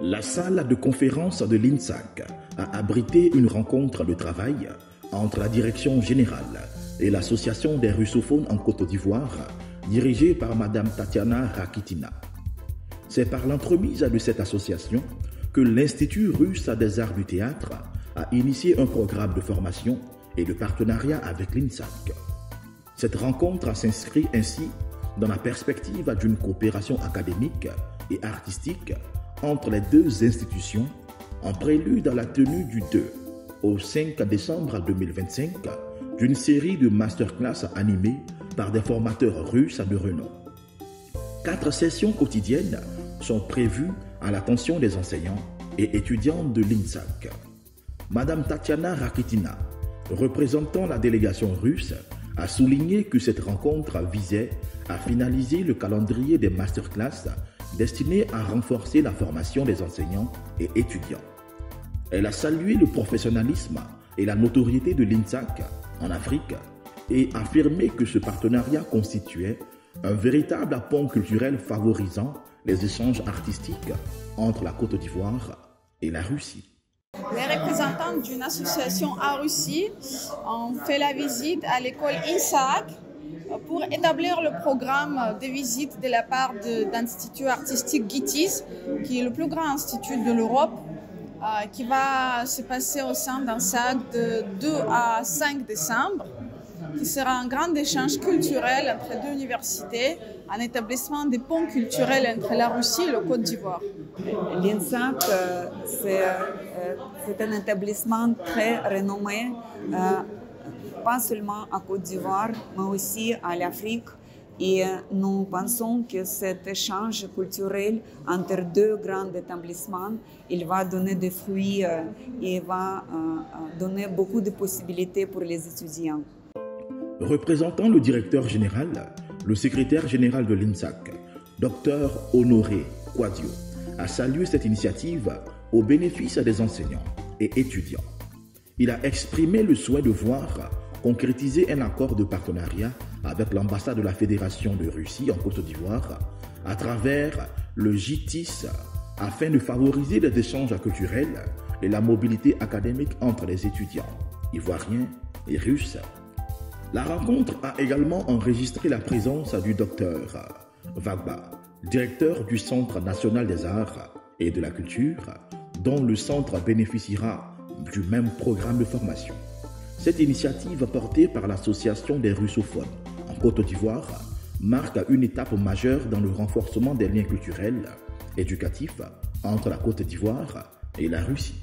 La salle de conférence de l'INSAC a abrité une rencontre de travail entre la direction générale et l'association des russophones en Côte d'Ivoire, dirigée par Mme Tatiana Rakitina. C'est par l'entremise de cette association que l'Institut russe des arts du théâtre a initié un programme de formation et de partenariat avec l'INSAC. Cette rencontre s'inscrit ainsi dans la perspective d'une coopération académique et artistique entre les deux institutions, en prélude à la tenue du 2 au 5 décembre 2025 d'une série de masterclass animées par des formateurs russes de renom. 4 sessions quotidiennes sont prévues à l'attention des enseignants et étudiants de l'INSAC. Madame Tatiana Rakitina, représentant la délégation russe, a souligné que cette rencontre visait à finaliser le calendrier des masterclass destinés à renforcer la formation des enseignants et étudiants. Elle a salué le professionnalisme et la notoriété de l'INSAC en Afrique et affirmé que ce partenariat constituait un véritable pont culturel favorisant les échanges artistiques entre la Côte d'Ivoire et la Russie. Les représentants d'une association en Russie ont fait la visite à l'école INSAC pour établir le programme de visite de la part de l'Institut artistique GITIS, qui est le plus grand institut de l'Europe, qui va se passer au sein d'un SAC de 2 à 5 décembre, qui sera un grand échange culturel entre deux universités, un établissement de ponts culturels entre la Russie et la Côte d'Ivoire. L'INSAC, c'est un établissement très renommé, pas seulement en Côte d'Ivoire, mais aussi à l'Afrique. Et nous pensons que cet échange culturel entre deux grands établissements, il va donner des fruits et va donner beaucoup de possibilités pour les étudiants. Représentant le directeur général, le secrétaire général de l'INSAC, Dr Honoré Quadio, a salué cette initiative au bénéfice des enseignants et étudiants. Il a exprimé le souhait de voir concrétiser un accord de partenariat avec l'ambassade de la Fédération de Russie en Côte d'Ivoire à travers le GITIS afin de favoriser les échanges culturels et la mobilité académique entre les étudiants ivoiriens et russes. La rencontre a également enregistré la présence du Dr Vagba, directeur du Centre national des arts et de la culture, dont le centre bénéficiera du même programme de formation. Cette initiative portée par l'Association des russophones en Côte d'Ivoire marque une étape majeure dans le renforcement des liens culturels, éducatifs entre la Côte d'Ivoire et la Russie.